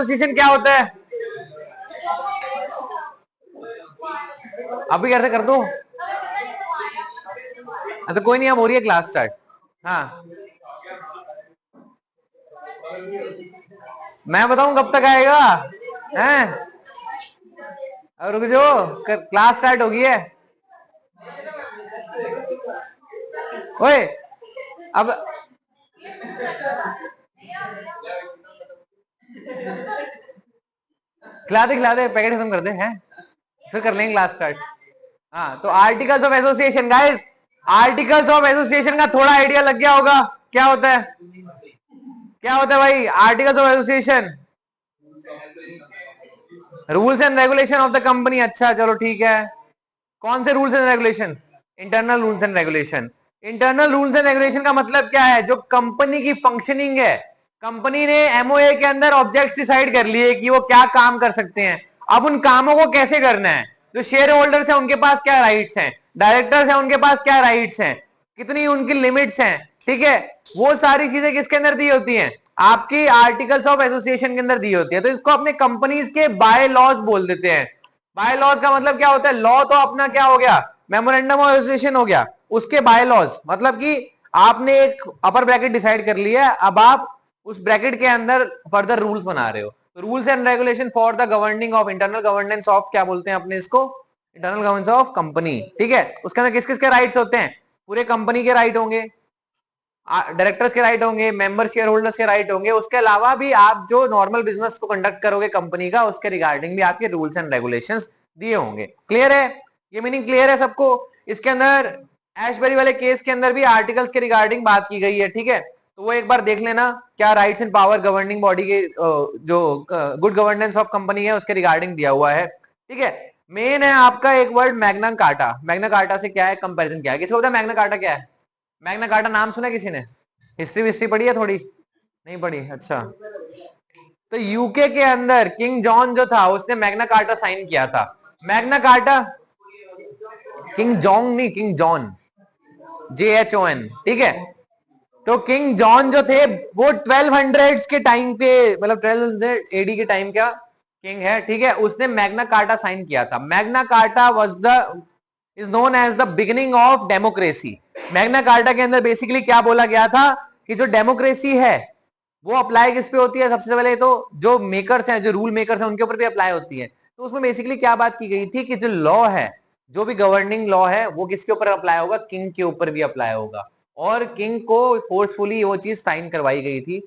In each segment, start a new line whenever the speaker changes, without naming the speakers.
Association क्या होता है? अभी कैसे कर दो? तो कोई नहीं, अब हो रही है क्लास स्टार्ट। हाँ, मैं बताऊं कब तक आएगा? हैं? अब रुक जाओ, क्लास स्टार्ट हो गई है। ओए, अब खिला दे पैकेट खत्म कर दे हैं, फिर कर लेंगे क्लास स्टार्ट। हाँ, तो articles of association guys, articles of association का थोड़ा आइडिया लग गया होगा क्या होता है? क्या होता है भाई articles of association? Rules and regulation of the company. अच्छा चलो ठीक है, कौन से rules and regulation? Internal rules and regulation. Internal rules and regulation का मतलब क्या है? जो कंपनी की फंक्शनिंग है, कंपनी ने एमओए के अंदर ऑब्जेक्ट्स डिसाइड कर लिए कि वो क्या काम कर सकते हैं। अब उन कामों को कैसे करना है, जो शेयर होल्डर्स हैं उनके पास क्या राइट्स हैं, डायरेक्टर्स हैं उनके पास क्या राइट्स हैं, कितनी उनकी लिमिट्स हैं, ठीक है, वो सारी चीजें किसके अंदर दी होती हैं? आपकी आर्टिकल्स ऑफ एसोसिएशन के अंदर दी होती है। तो इसको अपने कंपनीज के बाय लॉज बोल देते हैं। बाय लॉज का मतलब क्या होता है? लॉ तो अपना क्या हो गया, मेमोरेंडम ऑफ एसोसिएशन हो गया, उसके बाय लॉज मतलब कि आपने एक अपर ब्रैकेट डिसाइड कर लिया है, अब आप उस ब्रैकेट के अंदर फर्दर रूल्स बना रहे हो। Rules and regulation for the governing of internal governance of, क्या बोलते हैं अपने इसको? इंटरनल गवर्नेंस ऑफ कंपनी, ठीक है। उसके अंदर किस किस के राइट्स होते हैं? पूरे कंपनी के राइट होंगे, डायरेक्टर्स के राइट होंगे, मेंबर शेयर होल्डर्स के राइट होंगे, उसके अलावा भी आप जो नॉर्मल बिजनेस को कंडक्ट करोगे कंपनी का, उसके रिगार्डिंग भी आपके रूल्स एंड रेगुलेशंस दिए होंगे। क्लियर है? ये मीनिंग क्लियर है सबको? इसके अंदर एशबरी वाले केस के अंदर भी आर्टिकल्स के रिगार्डिंग बात की गई है, ठीक है। तो वो एक बार देख लेना, क्या rights and power governing body के जो गुड गवर्नेंस ऑफ कंपनी है उसके रिगार्डिंग दिया हुआ है, ठीक है। मेन है आपका एक word Magna carta. Magna carta से क्या है कंपैरिजन, क्या है, किसी को पता है मैग्ना कार्टा क्या है? मैग्ना कार्टा नाम सुना किसी ने? हिस्ट्री पढ़ी है थोड़ी? नहीं पढ़ी? अच्छा। तो यूके के अंदर किंग जॉन जो था उसने मैग्ना कार्टा साइन किया था। मैग्ना कार्टा, किंग जॉन नहीं, किंग जॉन, JHON, ठीक है। तो किंग जॉन जो थे वो 1200 के टाइम पे, मतलब 1200 AD के टाइम का किंग है, ठीक है। उसने मैग्ना कार्टा साइन किया था। Magna Carta was the is known as the beginning of democracy. Magna Carta के अंदर बेसिकली क्या बोला गया था कि जो डेमोक्रेसी है वो अप्लाई किस पे होती है? सबसे पहले तो जो मेकर्स हैं, जो रूल मेकर्स हैं, उनके ऊपर भी अप्लाई होती है। तो उसमें बेसिकली क्या बात की गई थी कि जो लॉ है, जो भी गवर्निंग लॉ है, वो किसके ऊपर अप्लाई होगा? किंग के ऊपर भी अप्लाई होगा। और किंग को फोर्सफुली वो चीज साइन करवाई गई थी।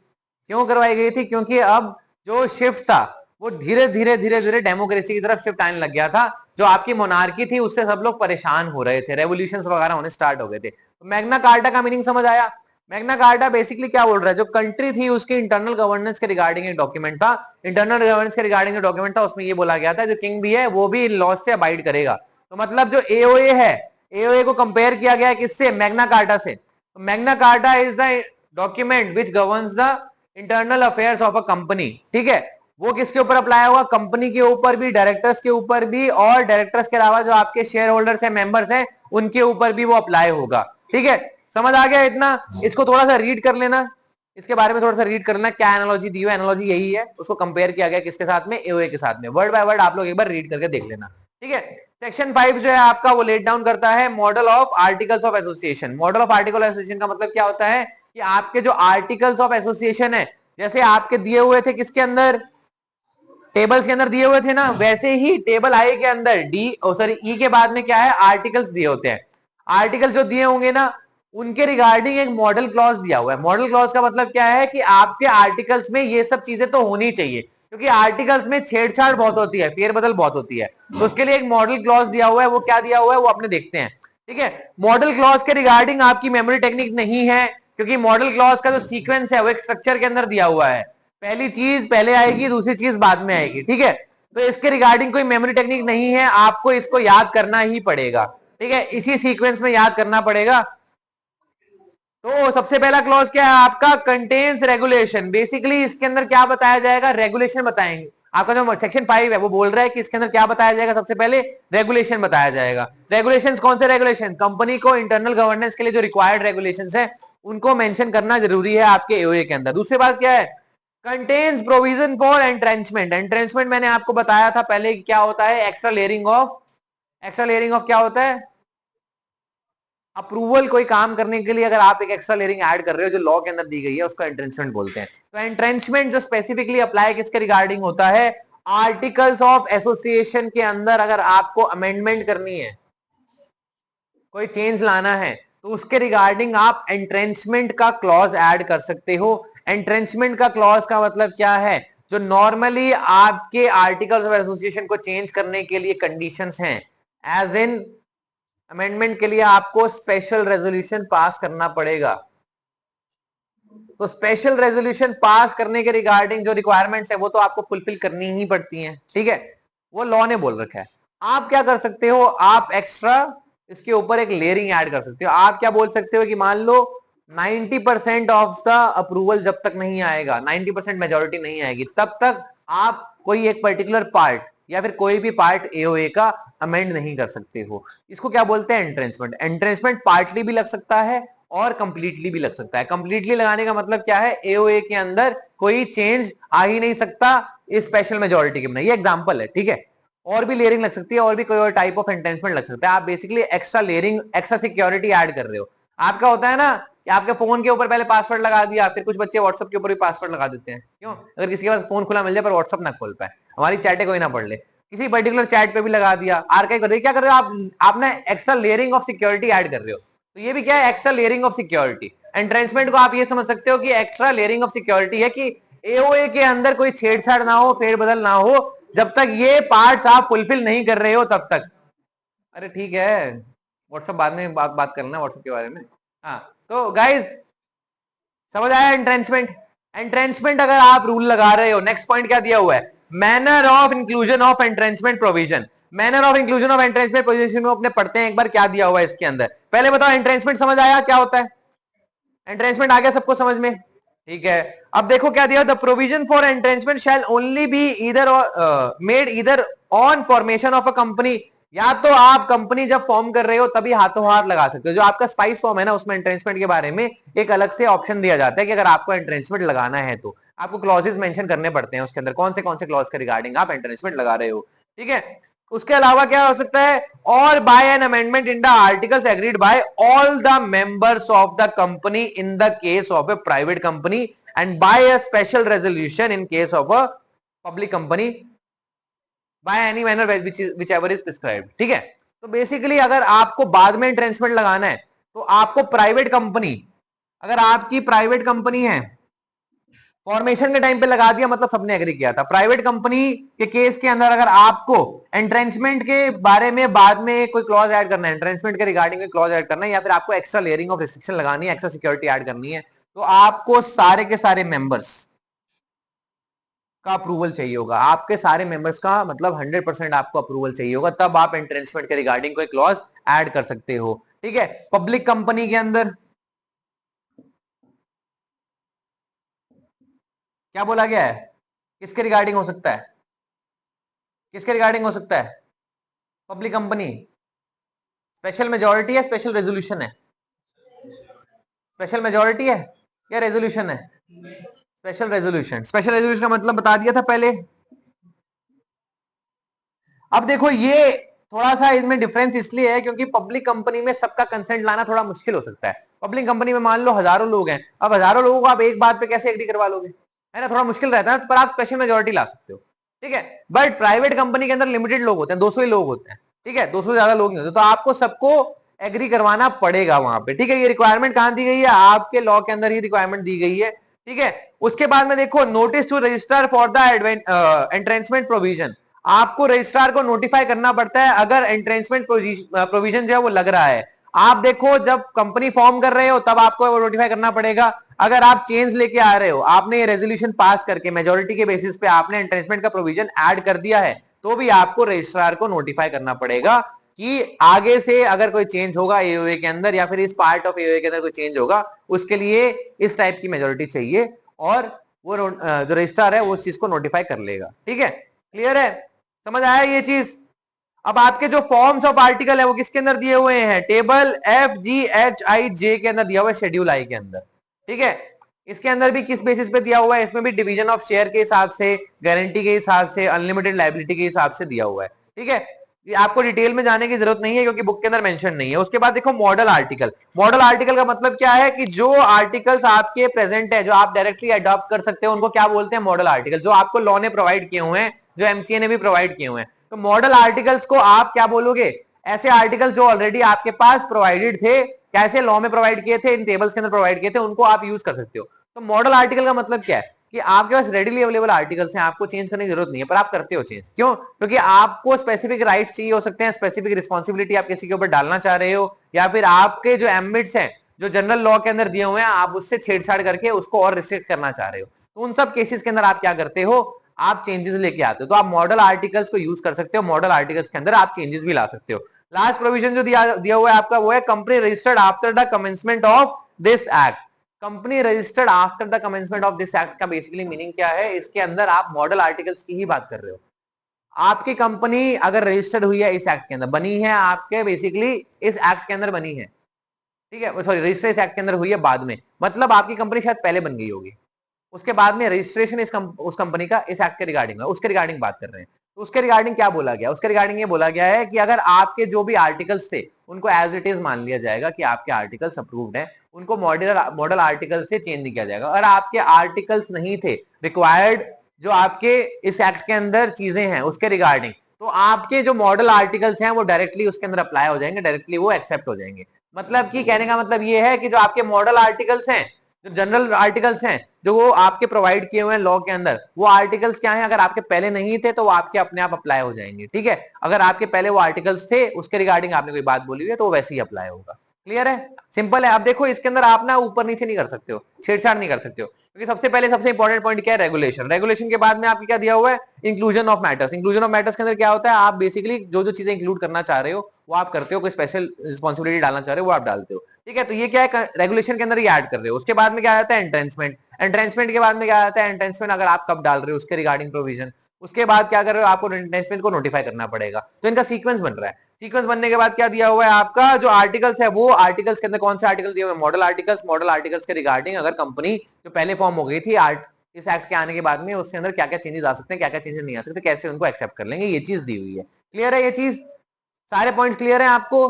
क्यों करवाई गई थी? क्योंकि अब जो शिफ्ट था वो धीरे धीरे धीरे धीरे डेमोक्रेसी की तरफ शिफ्ट आने लग गया था। जो आपकी मोनार्की थी उससे सब लोग परेशान हो रहे थे, रेवोल्यूशंस वगैरह होने स्टार्ट हो गए थे। तो मैग्ना कार्टा का मीनिंग समझ आया? मैग्ना कार्टा बेसिकली क्या बोल रहा है, जो कंट्री थी उसकी इंटरनल गवर्नेंस के रिगार्डिंग एक डॉक्यूमेंट था। इंटरनल गवर्नेंस के रिगार्डिंग जो डॉक्यूमेंट था उसमें ये बोला गया था जो किंग भी है वो भी इन लॉज से अबाइड करेगा। तो मतलब जो एओए है, एओए को कंपेयर किया गया है किससे? मैग्ना कार्टा से। Magna carta is the document which governs the internal affairs of a company, ठीक है। वो किसके ऊपर अप्लाई होगा? कंपनी के ऊपर भी, डायरेक्टर्स के ऊपर भी, और डायरेक्टर्स के अलावा जो आपके शेयर होल्डर्स हैं, मेंबर्स हैं, उनके ऊपर भी वो अप्लाई होगा, ठीक है। समझ आ गया इतना? इसको थोड़ा सा रीड कर लेना, इसके बारे में थोड़ा सा रीड कर लेना, क्या एनालॉजी दी है। एनालॉजी यही है, उसको कंपेयर किया गया किसके साथ में? एओए के साथ में। वर्ड बाय वर्ड आप लोग एक बार रीड करके देख लेना, ठीक है। सेक्शन 5 जो है आपका वो लेट डाउन करता है model of articles of association. Model of article association का मतलब क्या होता है कि आपके जो आर्टिकल्स ऑफ एसोसिएशन है, जैसे आपके दिए हुए थे किसके अंदर? टेबल्स के अंदर दिए हुए थे ना, वैसे ही टेबल आई के अंदर ई के बाद में क्या है? आर्टिकल्स दिए होते हैं। आर्टिकल्स जो दिए होंगे ना, उनके रिगार्डिंग एक मॉडल क्लॉज दिया हुआ है। मॉडल क्लॉज का मतलब क्या है कि आपके आर्टिकल्स में ये सब चीजें तो होनी चाहिए, क्योंकि आर्टिकल्स में छेड़छाड़ बहुत होती है, फेरबदल बहुत होती है। तो उसके लिए एक मॉडल क्लॉज दिया हुआ है। वो क्या दिया हुआ है वो अपने देखते हैं, ठीक है। मॉडल क्लॉज के रिगार्डिंग आपकी मेमोरी टेक्निक नहीं है, क्योंकि मॉडल क्लॉज का जो सीक्वेंस है वो एक स्ट्रक्चर के अंदर दिया हुआ है। पहली चीज पहले आएगी, दूसरी चीज बाद में आएगी, ठीक है। तो इसके रिगार्डिंग कोई मेमोरी टेक्निक नहीं है, आपको इसको याद करना ही पड़ेगा, ठीक है। इसी सीक्वेंस में याद करना पड़ेगा। तो सबसे पहला क्लॉज क्या है आपका? Contains regulation. बेसिकली इसके अंदर क्या बताया जाएगा? रेगुलेशन बताएंगे। आपका जो सेक्शन 5 है वो बोल रहा है कि इसके अंदर क्या बताया जाएगा? सबसे पहले रेगुलेशन बताया जाएगा। रेगुलेशंस कौन से रेगुलेशन? कंपनी को इंटरनल गवर्नेंस के लिए जो रिक्वायर्ड रेगुलेशंस है उनको मेंशन करना जरूरी है आपके एओए के अंदर। दूसरी बात क्या है? Contains provision for entrenchment. Entrenchment मैंने आपको बताया था पहले क्या होता है, एक्स्ट्रा लेयरिंग ऑफ क्या होता है, अप्रूवल। कोई काम करने के लिए अगर आप एक एक्स्ट्रा लेयरिंग ऐड कर रहे हो जो लॉ के अंदर दी गई है, उसको एंट्रेंचमेंट बोलते हैं। तो एंट्रेंचमेंट जो स्पेसिफिकली अप्लाई किसके रिगार्डिंग होता है, आर्टिकल्स ऑफ एसोसिएशन के अंदर अगर आपको अमेंडमेंट करनी है, कोई चेंज लाना है, तो उसके रिगार्डिंग आप एंट्रेंचमेंट का क्लॉज ऐड कर सकते हो। एंट्रेंचमेंट का क्लॉज का मतलब क्या है, जो नॉर्मली आपके आर्टिकल्स ऑफ एसोसिएशन को चेंज करने के लिए कंडीशंस हैं, एज इन अमेंडमेंट के लिए आपको स्पेशल रेजोल्यूशन पास करना पड़ेगा। तो स्पेशल रेजोल्यूशन पास करने के रिगार्डिंग जो रिक्वायरमेंट्स है वो तो आपको फुलफिल करनी ही पड़ती हैं, ठीक है, वो लॉ ने बोल रखा है। आप क्या कर सकते हो, आप एक्स्ट्रा इसके ऊपर एक लेयरिंग ऐड कर सकते हो। आप क्या बोल सकते हो कि मान लो 90% ऑफ द अप्रूवल जब तक नहीं आएगा, 90% मेजोरिटी नहीं आएगी, तब तक आप कोई एक पर्टिकुलर पार्ट या फिर कोई भी पार्ट एओए का अमेंड नहीं कर सकते हो। इसको क्या बोलते हैं, एंट्रेंचमेंट। एंट्रेंचमेंट पार्टली भी लग सकता है और कंप्लीटली भी लग सकता है। कंप्लीटली लगाने का मतलब क्या है, एओए के अंदर कोई चेंज आ ही नहीं सकता इस स्पेशल मेजोरिटी के बिना। ये एग्जांपल है, ठीक है। और भी लेयरिंग लग सकती है, और भी कोई और टाइप ऑफ एंट्रेंचमेंट लग सकता है। आप basically extra layering, extra security add कर रहे हो। आपका होता है ना कि आपके फोन के ऊपर पहले पासवर्ड लगा दिया, फिर कुछ बच्चे व्हाट्सएप के ऊपर भी पासवर्ड लगा देते हैं। क्यों, अगर किसी के पास फोन खुला मिल जाए पर व्हाट्सएप ना खोल पाए, हमारी चैटे कोई ना पढ़ ले, किसी पर्टिकुलर चैट पे भी लगा दिया, आर्काइव कर दिया। क्या कर रहे हो आप ना extra layering of security add कर रहे हो। तो ये भी क्या है, extra layering of security. Entrenchment को आप ये समझ सकते हो कि एक्स्ट्रा लेयरिंग ऑफ सिक्योरिटी है कि एओए के अंदर कोई छेड़छाड़ ना हो, फेरबदल ना हो, जब तक ये पार्ट्स आप फुलफिल नहीं कर रहे हो तब तक। अरे ठीक है, व्हाट्सएप बाद में बात करना व्हाट्सएप के बारे में। हाँ, तो गाइज समझ आया एंट्रेंचमेंट। एंट्रेंचमेंट अगर आप रूल लगा रहे हो, नेक्स्ट पॉइंट क्या दिया हुआ है, manner of inclusion of entrenchment provision. Manner of inclusion of entrenchment provision को अपने पढ़ते हैं एक बार, क्या दिया हुआ है इसके अंदर। पहले बताओ एंट्रेंचमेंट समझ आया क्या होता है, एंट्रेंचमेंट आ गया सबको समझ में, ठीक है। अब देखो क्या दिया, the provision for entrenchment shall only be either made either on formation of a company. या तो आप कंपनी जब फॉर्म कर रहे हो तभी हाथों हाथ लगा सकते हो। जो आपका स्पाइस फॉर्म है ना, उसमें एंट्रेंचमेंट के बारे में एक अलग से ऑप्शन दिया जाता है कि अगर आपको एंट्रेंचमेंट लगाना है तो आपको क्लॉजेस मेंशन करने पड़ते हैं उसके अंदर, कौन से क्लॉज के रिगार्डिंग आप एंट्रेंचमेंट लगा रहे हो, ठीक है। उसके अलावा क्या हो सकता है, और by an amendment in the articles agreed by all the members of the company in the case of a private company and by a special resolution in case of a public company by any manner whichever is prescribed, ठीक है। तो basically अगर आपको बाद में entrenchment लगाना है तो आपको प्राइवेट कंपनी, अगर आपकी प्राइवेट कंपनी है, फॉर्मेशन के टाइम पे लगा दिया मतलब सबने एग्री किया था। प्राइवेट कंपनी के केस के अंदर अगर आपको एंट्रेंचमेंट के बारे में बाद में कोई क्लॉज ऐड करना है, एंट्रेंचमेंट के रिगार्डिंग कोई क्लॉज ऐड करना है, या फिर आपको एक्स्ट्रा लेयरिंग ऑफ रिस्ट्रिक्शन लगानी है, एक्स्ट्रा सिक्योरिटी ऐड करनी है, तो आपको सारे के सारे मेंबर्स का अप्रूवल चाहिए होगा। आपके सारे मेंबर्स का मतलब 100% आपको अप्रूवल चाहिए होगा, तब आप एंट्रेंचमेंट के रिगार्डिंग कोई क्लॉज ऐड कर सकते हो, ठीक है। पब्लिक कंपनी के अंदर क्या बोला गया है, किसके रिगार्डिंग हो सकता है, किसके रिगार्डिंग हो सकता है, पब्लिक कंपनी। स्पेशल मेजोरिटी है, स्पेशल रेजोल्यूशन है, स्पेशल मेजोरिटी है या रेजोल्यूशन है, स्पेशल रेजोल्यूशन। स्पेशल रेजोल्यूशन का मतलब बता दिया था पहले। अब देखो ये थोड़ा सा इसमें डिफरेंस इसलिए है क्योंकि पब्लिक कंपनी में सबका कंसेंट लाना थोड़ा मुश्किल हो सकता है। पब्लिक कंपनी में मान लो हजारों लोग हैं, अब हजारों लोगों को आप एक बात पे कैसे एग्री करवा लोगे, है ना, थोड़ा मुश्किल रहता है, पर आप स्पेशल मेजोरिटी ला सकते हो, ठीक है। बट प्राइवेट कंपनी के अंदर लिमिटेड लोग होते हैं, 200 ही लोग होते हैं, ठीक है, 200 से ज्यादा लोग नहीं होते, तो आपको सबको एग्री करवाना पड़ेगा वहां पे, ठीक है। ये रिक्वायरमेंट कहां दी गई है, आपके लॉ के अंदर ही रिक्वायरमेंट दी गई है, ठीक है। उसके बाद में देखो, notice to register for the entrenchment provision. आपको रजिस्ट्रार को नोटिफाई करना पड़ता है अगर एंट्रेंचमेंट प्रोविजन जो है वो लग रहा है। आप देखो जब कंपनी फॉर्म कर रहे हो तब आपको वो नोटिफाई करना पड़ेगा। अगर आप चेंज लेके आ रहे हो, आपने ये रेजोल्यूशन पास करके मेजोरिटी के बेसिस पे आपने एंट्रेंचमेंट का प्रोविजन ऐड कर दिया है, तो भी आपको रजिस्ट्रार को नोटिफाई करना पड़ेगा कि आगे से अगर कोई चेंज होगा एओए के अंदर या फिर इस पार्ट ऑफ एओए के अंदर कोई चेंज होगा, उसके लिए इस टाइप की मेजोरिटी चाहिए और वो जो रजिस्ट्रार है वो उस चीज को नोटिफाई कर लेगा, ठीक है। क्लियर है, समझ आया ये चीज। अब आपके जो फॉर्म्स ऑफ आर्टिकल है वो किसके अंदर दिए हुए हैं, टेबल FGHIJ के अंदर दिया हुआ है, शेड्यूल आई के अंदर, ठीक है। इसके अंदर भी किस बेसिस पे दिया हुआ है, इसमें भी डिवीजन ऑफ शेयर के हिसाब से, गारंटी के हिसाब से, अनलिमिटेड लायबिलिटी के हिसाब से दिया हुआ है। ठीक है, ये आपको डिटेल में जाने की जरूरत नहीं है क्योंकि बुक के अंदर मेंशन नहीं है। उसके बाद देखो मॉडल आर्टिकल। मॉडल आर्टिकल का मतलब क्या है कि जो आर्टिकल्स आपके प्रेजेंट है, जो आप डायरेक्टली अडॉप्ट कर सकते हो, उनको क्या बोलते हैं, मॉडल आर्टिकल, जो आपको लॉ ने प्रोवाइड किए हुए हैं, जो एमसीए ने भी प्रोवाइड किए हुए हैं। तो मॉडल आर्टिकल्स को आप क्या बोलोगे, ऐसे आर्टिकल्स जो ऑलरेडी आपके पास प्रोवाइडेड थे, कैसे लॉ में प्रोवाइड किए थे, इन टेबल्स के अंदर प्रोवाइड किए थे, उनको आप यूज कर सकते हो। तो मॉडल आर्टिकल का मतलब क्या है कि आपके पास रेडिली अवेलेबल आर्टिकल्स हैं, आपको चेंज करने की जरूरत नहीं है, पर आप करते हो चेंज। क्यों? क्योंकि आपको स्पेसिफिक राइट्स चाहिए हो सकते हैं, स्पेसिफिक रिस्पॉन्सिबिलिटी आप किसी के ऊपर डालना चाह रहे हो, या फिर आपके जो एम्बिट्स हैं जो जनरल लॉ के अंदर दिए हुए हैं, आप उससे छेड़छाड़ करके उसको और रिस्ट्रिक्ट करना चाह रहे हो। तो उन सब केसेस के अंदर आप क्या करते हो, आप चेंजेस लेके आते हो। तो आप मॉडल आर्टिकल्स को यूज कर सकते हो, मॉडल आर्टिकल्स के अंदर आप चेंजेस भी ला सकते हो। लास्ट प्रोविजन जो दिया हुआ है आपका वो है company registered after the commencement of this act. Company registered after the commencement of this act का बेसिकली मीनिंग क्या है, इसके अंदर आप मॉडल आर्टिकल्स की ही बात कर रहे हो। आपकी कंपनी अगर रजिस्टर्ड हुई है इस एक्ट के अंदर, बनी है आपके बेसिकली इस एक्ट के अंदर बनी है, ठीक है, सॉरी रजिस्टर इस एक्ट के अंदर हुई है बाद में, मतलब आपकी कंपनी शायद पहले बन गई होगी, उसके बाद में रजिस्ट्रेशन उस कंपनी का इस एक्ट के रिगार्डिंग है, उसके रिगार्डिंग बात कर रहे हैं। तो उसके रिगार्डिंग क्या बोला गया, उसके रिगार्डिंग ये बोला गया है कि अगर आपके जो भी आर्टिकल्स थे उनको एज इट इज मान लिया जाएगा कि आपके आर्टिकल्स अप्रूव्ड हैं, उनको मॉडल आर्टिकल से चेंज नहीं किया जाएगा। अगर आपके आर्टिकल्स नहीं थे रिक्वायर्ड, जो आपके इस एक्ट के अंदर चीजें हैं उसके रिगार्डिंग, तो आपके जो मॉडल आर्टिकल्स हैं वो डायरेक्टली उसके अंदर अप्लाई हो जाएंगे, डायरेक्टली वो एक्सेप्ट हो जाएंगे। मतलब कि कहने का मतलब ये है कि जो आपके मॉडल आर्टिकल्स हैं, जो जनरल आर्टिकल्स हैं, जो वो आपके प्रोवाइड किए हुए हैं लॉ के अंदर, वो आर्टिकल्स क्या हैं, अगर आपके पहले नहीं थे तो वो आपके अपने आप अप्लाई हो जाएंगे। ठीक है, अगर आपके पहले वो आर्टिकल्स थे, उसके रिगार्डिंग आपने कोई बात बोली हुई है, तो वो वैसे ही अप्लाई होगा। क्लियर है, सिंपल है। अब देखो इसके अंदर आप ना ऊपर नीचे नहीं कर सकते हो, छेड़छाड़ नहीं कर सकते हो, क्योंकि सबसे पहले सबसे इंपॉर्टेंट पॉइंट क्या है, रेगुलेशन। रेगुलेशन के बाद में आपको क्या दिया हुआ है, inclusion of matters. Inclusion of matters के अंदर क्या होता है, आप बेसिकली जो जो चीजें इंक्लूड करना चाह रहे हो वो आप करते हो, कोई स्पेशल रिस्पॉन्सिबिलिटी डालना चाह रहे हो वो आप डालते हो। ठीक है, तो ये क्या है, रेगुलेशन के अंदर ये ऐड कर रहे हो। उसके बाद में क्या आता है, एंट्रेंसमेंट। एंट्रेंसमेंट के बाद में क्या आता है, एंट्रेंसमेंट अगर आप कब डाल रहे हो उसके रिगार्डिंग प्रोविजन। उसके बाद क्या कर रहे हो, आपको एंट्रेंसमेंट को नोटिफाई करना पड़ेगा। तो इनका सीक्वेंस बन रहा है। सीक्वेंस बनने के बाद क्या दिया हुआ है, आपका जो आर्टिकल्स है, वो आर्टिकल्स के अंदर कौन से आर्टिकल दिए हुए हैं, मॉडल आर्टिकल्स। मॉडल आर्टिकल्स के रिगार्डिंग अगर कंपनी जो पहले फॉर्म हो गई थी इस एक्ट के आने के बाद में, उसके अंदर क्या क्या चेंजेस आ सकते हैं, क्या क्या चेंजेस नहीं आ सकते, कैसे उनको एक्सेप्ट कर लेंगे, ये चीज दी हुई है। क्लियर है ये चीज, सारे पॉइंट्स क्लियर है आपको,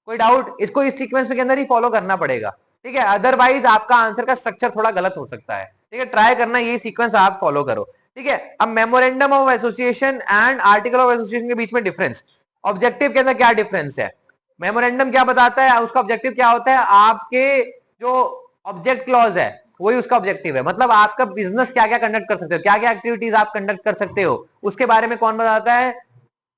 कोई डाउट? इसको इस सीक्वेंस के अंदर ही फॉलो करना पड़ेगा। ठीक है, अदरवाइज आपका आंसर का स्ट्रक्चर थोड़ा गलत हो सकता है। ठीक है, ट्राई करना ये सीक्वेंस आप फॉलो करो। ठीक है, अब memorandum of association and article of association के बीच में डिफरेंस, ऑब्जेक्टिव के अंदर क्या डिफरेंस है। मेमोरेंडम क्या बताता है, उसका ऑब्जेक्टिव क्या होता है, आपके जो ऑब्जेक्ट क्लॉज है वही उसका ऑब्जेक्टिव है, मतलब आपका बिजनेस क्या क्या कंडक्ट कर सकते हो, क्या क्या एक्टिविटीज आप कंडक्ट कर सकते हो, उसके बारे में कौन बताता है,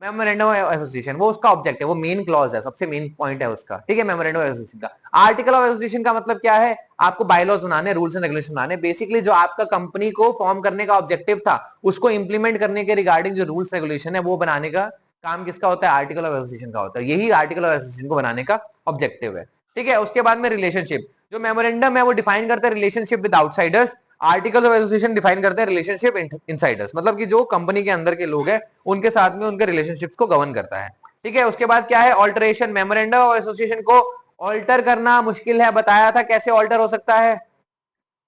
मेमोरेंडम ऑफ एसोसिएशन। वो उसका ऑब्जेक्ट है, वो मेन क्लॉज है, सबसे मेन पॉइंट है उसका। ठीक है, मेमोरेंडम ऑफ एसोसिएशन का। आर्टिकल ऑफ एसोसिएशन का मतलब क्या है, आपको बायलॉज बनाने, रूल्स एंड रेगुलेशन बनाने, बेसिकली जो आपका कंपनी को फॉर्म करने का ऑब्जेक्टिव था उसको इंप्लीमेंट करने के रिगार्डिंग जो रूल्स रेगुलेशन है वो बनाने का काम किसका होता है, आर्टिकल ऑफ एसोसिएशन का होता है। यही आर्टिकल ऑफ एसोसिएशन को बनाने का ऑब्जेक्टिव है। ठीक है, उसके बाद में रिलेशनशिप, जो मेमोरेंडम है वो डिफाइन करता है relationship with outsiders, article of association define करते हैं रिलेशनशिप इनसाइडर्स, मतलब कि जो कंपनी के अंदर के लोग हैं उनके साथ में उनके रिलेशनशिप्स को गवर्न करता है। ठीक है, उसके बाद क्या है, ऑल्टरेशन। मेमोरेंडम ऑफ एसोसिएशन को ऑल्टर करना मुश्किल है, बताया था कैसे ऑल्टर हो सकता है।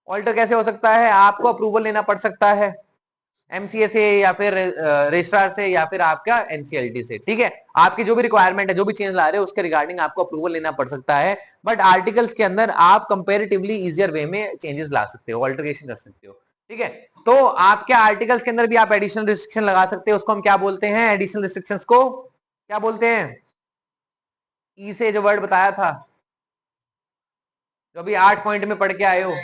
ऑल्टर कैसे हो सकता है, आपको अप्रूवल लेना पड़ सकता है एमसीए से, या फिर रजिस्ट्रार से, या फिर आपका एनसीएलटी से। ठीक है, आपकी जो भी रिक्वायरमेंट है, जो भी चेंज ला रहे हो उसके रिगार्डिंग आपको अप्रूवल लेना पड़ सकता है, बट आर्टिकल्स के अंदर आप कंपेरेटिवली इजियर वे में चेंजेस ला सकते हो, ऑल्टरेशन कर सकते हो। ठीक है, तो आपके आर्टिकल्स के अंदर भी आप एडिशनल रिस्ट्रिक्शन लगा सकते हो, उसको हम क्या बोलते हैं, एडिशनल रिस्ट्रिक्शंस को क्या बोलते हैं, ई से जो वर्ड बताया था, जो अभी 8 पॉइंट में पढ़ के आए हो,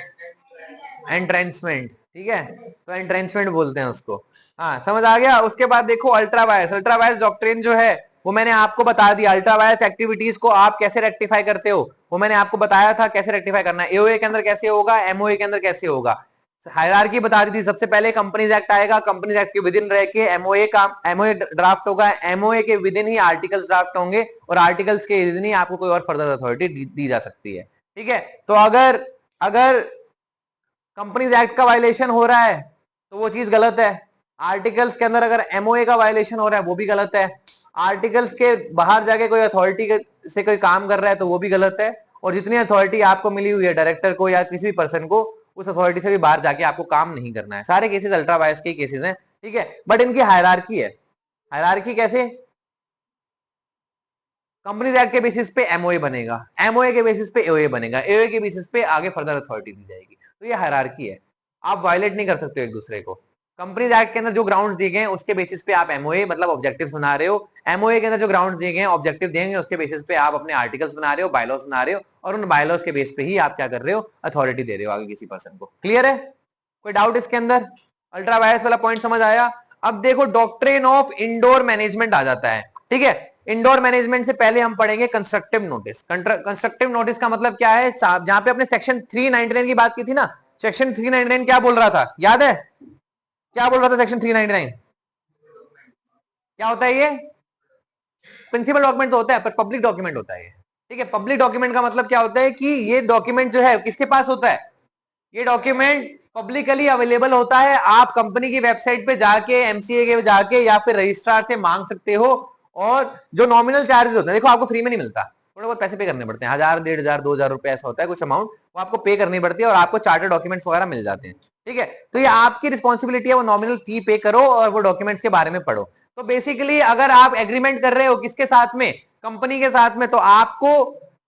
एंट्रेंसमेंट। ठीक है, तो एंट्रेंसमेंट बोलते हैं उसको। हाँ, समझ आ गया। उसके बाद देखो ultra vires. Ultra vires doctrine जो है वो मैंने आपको बता दिया। अल्ट्रा वायरस एक्टिविटीज को आप कैसे रेक्टिफाई करते हो वो मैंने आपको बताया था, कैसे रेक्टिफाई करना है। एओए के अंदर कैसे होगा, एमओए के अंदर कैसे होगा, हायरार्की बता दी थी। सबसे पहले कंपनीज एक्ट आएगा, कंपनीज एक्ट के विद इन रह के एमओए का एमओए ड्राफ्ट होगा, एमओए के with in he articles draft होंगे, और आर्टिकल्स के विद इन ही आपको कोई और फर्दर अथॉरिटी दी जा सकती है। ठीक है, तो अगर अगर कंपनीज एक्ट का वायलेशन हो रहा है तो वो चीज गलत है। आर्टिकल्स के अंदर अगर एमओए का वायलेशन हो रहा है वो भी गलत है। आर्टिकल्स के बाहर जाके कोई अथॉरिटी से कोई काम कर रहा है तो वो भी गलत है। और जितनी अथॉरिटी आपको मिली हुई है डायरेक्टर को या किसी भी पर्सन को, उस अथॉरिटी से भी बाहर जाके आपको काम नहीं करना है। सारे केसेस अल्ट्रा वायरस के केसेस हैं, ठीक है, बट इनकी हायरार्की है। हायरार्की कैसे? कंपनीज एक्ट के बेसिस पे एमओए बनेगा, एमओए के बेसिस पे एओए बनेगा, एओए के बेसिस पे आगे फर्दर अथॉरिटी दी जाएगी। तो ये हायरार्की है, आप वायलेट नहीं कर सकते हो एक दूसरे को। कंपनीज एक्ट के अंदर जो ग्राउंड्स दिए गए हैं उसके बेसिस पे आप एमओए मतलब ऑब्जेक्टिव्स बना रहे हो, एमओए के अंदर जो ग्राउंड्स दिए गए हैं ऑब्जेक्टिव देंगे उसके बेसिस पे आप अपने आर्टिकल्स बना रहे हो, बायलॉस बना रहे हो, और उन बायलॉस के बेस पे ही आप क्या कर रहे हो, अथॉरिटी दे रहे हो आगे किसी पर्सन को। क्लियर है? कोई डाउट इसके अंदर? अल्ट्रा वायरस वाला पॉइंट समझ आया? अब देखो डॉक्ट्रिन ऑफ इंडोर मैनेजमेंट आ जाता है, ठीक है। इंडोर मैनेजमेंट से पहले हम पढ़ेंगे कंस्ट्रक्टिव नोटिस। कंस्ट्रक्टिव नोटिस का मतलब क्या है? जहां पे अपने सेक्शन 399 की बात की थी ना, सेक्शन 399 क्या बोल रहा था, याद है? क्या बोल रहा था सेक्शन 399? क्या होता है ये? प्रिंसिपल डॉक्यूमेंट तो होता है पर पब्लिक डॉक्यूमेंट होता है ये, ठीक है। पब्लिक डॉक्यूमेंट का मतलब क्या होता है कि ये डॉक्यूमेंट जो है किसके पास होता है? ये डॉक्यूमेंट पब्लिकली अवेलेबल होता है, आप कंपनी की वेबसाइट पे जाके, एमसीए के जाके या फिर रजिस्ट्रार से मांग सकते हो। और जो नॉमिनल चार्जेस होते हैं, देखो आपको फ्री में नहीं मिलता, थोड़े बहुत पैसे पे करने पड़ते हैं, 1000 1500 2000 रुपए ऐसा होता है कुछ अमाउंट, वो आपको पे करनी पड़ती है और आपको चार्टर डॉक्यूमेंट्स वगैरह मिल जाते हैं, ठीक है। तो ये आपकी रिस्पॉन्सिबिलिटी है, वो नॉमिनल फी पे करो और वो डॉक्यूमेंट्स के बारे में पढ़ो। तो बेसिकली अगर आप एग्रीमेंट कर रहे हो किसके साथ में, कंपनी के साथ में, तो आपको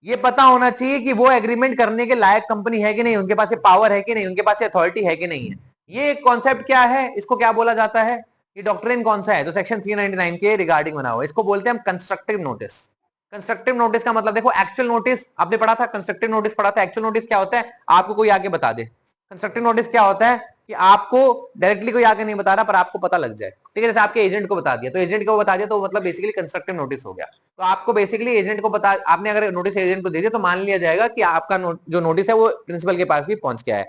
ये पता होना चाहिए कि वो एग्रीमेंट करने के लायक कंपनी है कि नहीं, उनके पास ये पावर है कि नहीं, उनके पास ये अथॉरिटी है कि नहीं है। ये कॉन्सेप्ट क्या है, इसको क्या बोला जाता है, ये डॉक्ट्रिन कौन सा है? तो सेक्शन 399 के रिगार्डिंग बना हुआ है, इसको बोलते हैं हम कंस्ट्रक्टिव नोटिस। कंस्ट्रक्टिव नोटिस का मतलब देखो, एक्चुअल नोटिस आपने पढ़ा था, कंस्ट्रक्टिव नोटिस पढ़ा था। एक्चुअल नोटिस क्या होता है, आपको कोई आके बता दे। कंस्ट्रक्टिव नोटिस क्या होता है कि आपको डायरेक्टली कोई आके नहीं बता रहा पर आपको पता लग जाए, ठीक है। जैसे आपके एजेंट को बता दिया, तो एजेंट को बता दिया तो मतलब बेसिकली कंस्ट्रक्टिव नोटिस हो गया। तो आपको बेसिकली एजेंट को बता, आपने अगर नोटिस एजेंट को दे दिया तो मान लिया जाएगा कि आपका जो नोटिस है वो प्रिंसिपल के पास भी पहुंच गया है।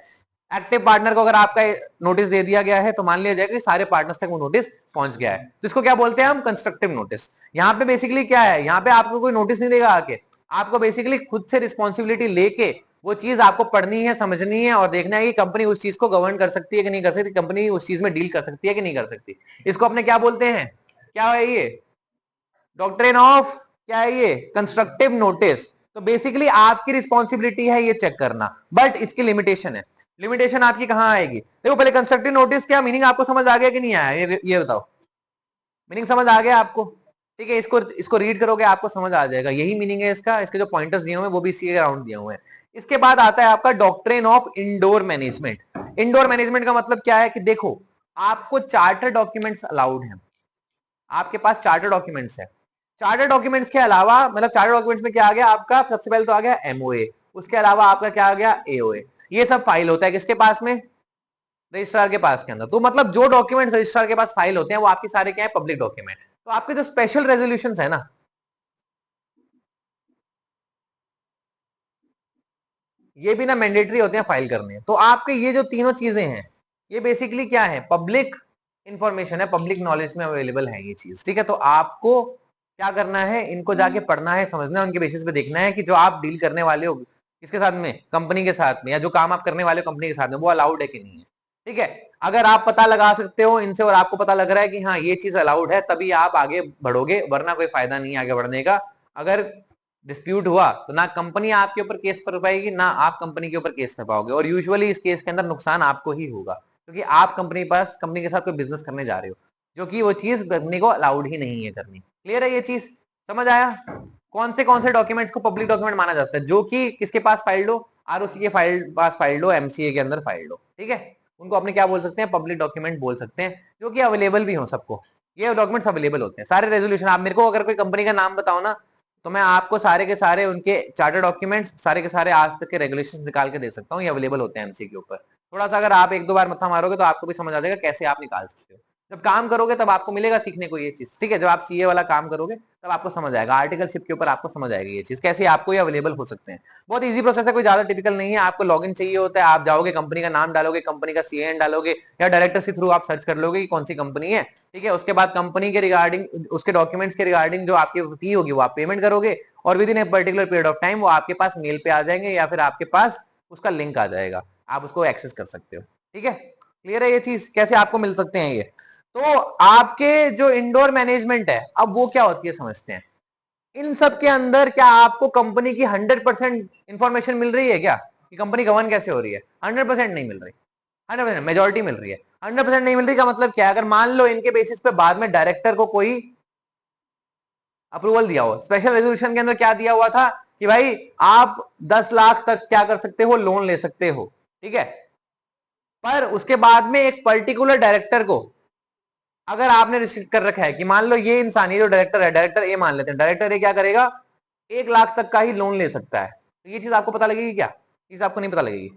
एक्टिव पार्टनर को अगर आपका नोटिस दे दिया गया है तो मान लिया जाएगा कि सारे पार्टनर्स तक वो नोटिस पहुंच गया है। तो इसको क्या बोलते हैं हम, कंस्ट्रक्टिव नोटिस। यहाँ पे बेसिकली क्या है, यहाँ पे आपको कोई नोटिस नहीं देगा आके, आपको बेसिकली खुद से रिस्पॉन्सिबिलिटी लेके वो चीज आपको पढ़नी है, समझनी है और देखना है कि कंपनी उस चीज को गवर्न कर सकती है कि नहीं कर सकती, कंपनी उस चीज में डील कर सकती है कि नहीं कर सकती। इसको अपने क्या बोलते हैं, क्या है ये, डॉक्ट्रिन ऑफ, क्या है ये, कंस्ट्रक्टिव नोटिस। तो बेसिकली आपकी रिस्पॉन्सिबिलिटी है ये चेक करना, बट इसकी लिमिटेशन है। लिमिटेशन आपकी कहां आएगी, देखो पहले कंस्ट्रक्टिव नोटिस क्या मीनिंग आपको समझ आ गया कि नहीं आया, ये बताओ, मीनिंग समझ आ गया आपको? ठीक है, इसको रीड करोगे आपको समझ आ जाएगा, यही मीनिंग है इसका। इसके जो पॉइंटर्स दिए हुए हैं वो भी इसी के अराउंड दिए हुए हैं। इसके बाद आता है आपका doctrine of indoor management. Indoor management का मतलब क्या है कि देखो, आपको चार्टर डॉक्यूमेंट्स अलाउड हैं, आपके पास चार्टर डॉक्यूमेंट्स है। चार्टर डॉक्यूमेंट्स के अलावा, मतलब चार्टर डॉक्यूमेंट्स में क्या आ गया आपका, सबसे पहले तो आ गया एमओए, उसके अलावा आपका क्या आ गया, एओए। ये सब फाइल होता है किसके पास में, रजिस्ट्रार के पास के अंदर। तो मतलब जो डॉक्यूमेंट रजिस्ट्रार के पास फाइल होते हैं वो आपके सारे क्या है, पब्लिक डॉक्यूमेंट। तो आपके जो स्पेशल रेजोल्यूशन है ना, ये भी ना मैंडेटरी होते हैं फाइल करने। तो आपके ये जो तीनों चीजें हैं ये बेसिकली क्या है, पब्लिक इंफॉर्मेशन है, पब्लिक नॉलेज में अवेलेबल है ये चीज, ठीक है। तो आपको क्या करना है, इनको जाके पढ़ना है, समझना है, उनके बेसिस पे देखना है कि जो आप डील करने वाले हो किसके साथ में, कंपनी के साथ में, या जो काम आप करने वाले हो कंपनी के साथ में, वो अलाउड है कि नहीं है, ठीक है। अगर आप पता लगा सकते हो इनसे और आपको पता लग रहा है कि हाँ ये चीज अलाउड है, तभी आप आगे बढ़ोगे, वरना कोई फायदा नहीं है आगे बढ़ने का। अगर डिस्प्यूट हुआ तो ना कंपनी आपके ऊपर केस कर पाएगी, ना आप कंपनी के ऊपर केस कर पाओगे, और यूजुअली इस केस के अंदर नुकसान आपको ही होगा, क्योंकि आप कंपनी के साथ कोई बिजनेस करने जा रहे हो, जो कि वो चीज कंपनी को अलाउड ही नहीं है करनी। क्लियर है ये चीज, समझ आया? कौन से डॉक्यूमेंट्स को पब्लिक डॉक्यूमेंट माना जाता है, जो कि किसके पास फाइल्ड हो, आरओसी के पास फाइल्ड हो, एमसीए के अंदर फाइल्ड हो, ठीक है। उनको अपने क्या बोल सकते हैं, पब्लिक डॉक्यूमेंट बोल सकते हैं, जो कि अवेलेबल भी हो सबको। ये डॉक्यूमेंट्स अवेलेबल होते हैं सारे रेजोल्यूशन। आप मेरे को अगर कोई कंपनी का नाम बताओ ना, तो मैं आपको सारे के सारे उनके चार्टर डॉक्यूमेंट्स, सारे के सारे आज तक के रेगुलेशंस निकाल के दे सकता हूँ, ये अवेलेबल होते हैं एमसी के ऊपर। थोड़ा सा अगर आप एक दो बार मत्था मारोगे तो आपको भी समझ आ जाएगा कैसे आप निकाल सकते हो। जब काम करोगे तब आपको मिलेगा सीखने को ये चीज, ठीक है। जब आप सीए वाला काम करोगे तब आपको समझ आएगा, आर्टिकलशिप के ऊपर आपको समझ आएगी ये चीज, कैसे आपको ये अवेलेबल हो सकते हैं। बहुत इजी प्रोसेस है, कोई ज्यादा टिपिकल नहीं है। आपको लॉगिन चाहिए होता है, आप जाओगे, कंपनी का नाम डालोगे, कंपनी का सीएन डालोगे, या डायरेक्टर के थ्रू आप सर्च कर लोगे कि कौन सी कंपनी है, ठीक है। उसके बाद कंपनी के रिगार्डिंग, उसके डॉक्यूमेंट्स के रिगार्डिंग जो आपकी फी होगी वो आप पेमेंट करोगे, और with in a particular period of time वो आपके पास मेल पे आ जाएंगे, या फिर आपके पास उसका लिंक आ जाएगा, आप उसको एक्सेस कर सकते हो, ठीक है। क्लियर है ये चीज, कैसे आपको मिल सकते हैं ये। तो आपके जो इंडोर मैनेजमेंट है, अब वो क्या होती है समझते हैं। इन सब के अंदर क्या आपको कंपनी की 100% इंफॉर्मेशन मिल रही है क्या? कि कंपनी गवर्न कैसे हो रही है? 100% नहीं मिल रही, 100% मेजोरिटी मिल रही है। 100% नहीं मिल रही का मतलब क्या है? अगर मान लो इनके बेसिस पे बाद में डायरेक्टर को कोई अप्रूवल दिया हो, स्पेशल रेजोल्यूशन के अंदर क्या दिया हुआ था कि भाई आप 10 लाख तक क्या कर सकते हो, लोन ले सकते हो, ठीक है। पर उसके बाद में एक पर्टिकुलर डायरेक्टर को अगर आपने रिस्ट्रिक्ट कर रखा है कि मान लो ये इंसान, ये जो डायरेक्टर है, डायरेक्टर ए मान लेते हैं, डायरेक्टर ए क्या करेगा, 1 लाख तक का ही लोन ले सकता है, तो ये चीज आपको पता लगेगी क्या? चीज आपको नहीं पता लगेगी।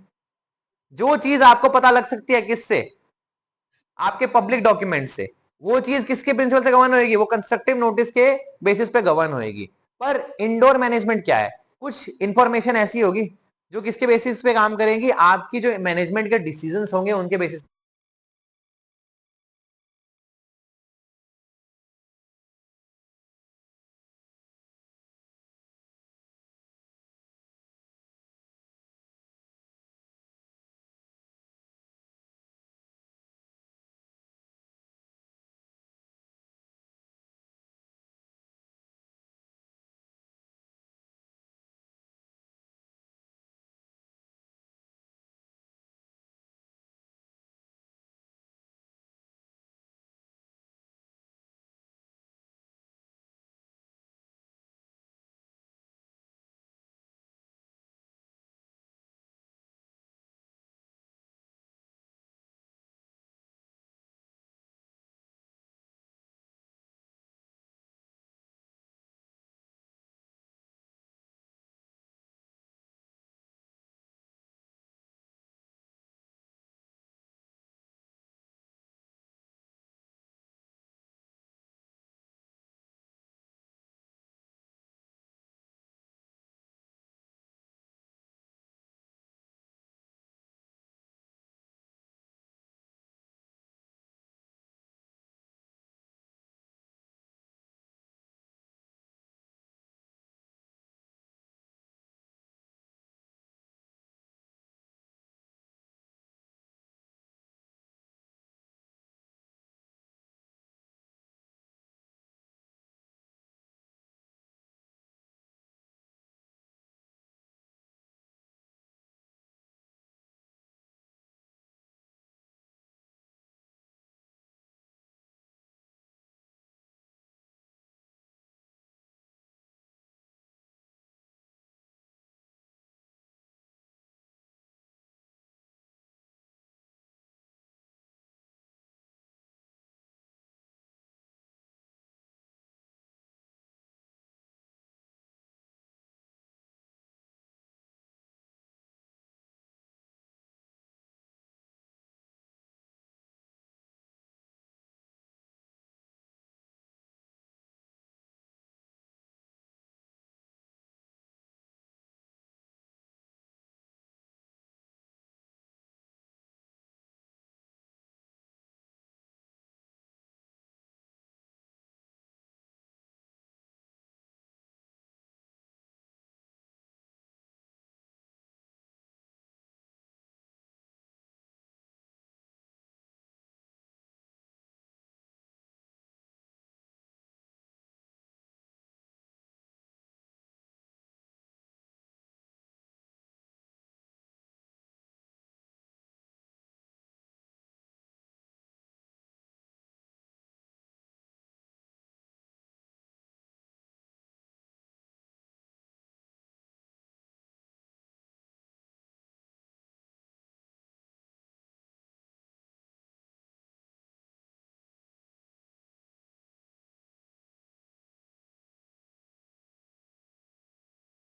जो चीज आपको पता लग सकती है किससे? आपके पब्लिक डॉक्यूमेंट से। वो चीज किसके प्रिंसिपल से गवर्न होगी? वो कंस्ट्रक्टिव नोटिस के बेसिस पे गवर्न होगी। पर इंडोर मैनेजमेंट क्या है? कुछ इंफॉर्मेशन ऐसी होगी जो किसके बेसिस पे काम करेंगी? आपकी जो मैनेजमेंट के डिसीजंस होंगे उनके बेसिस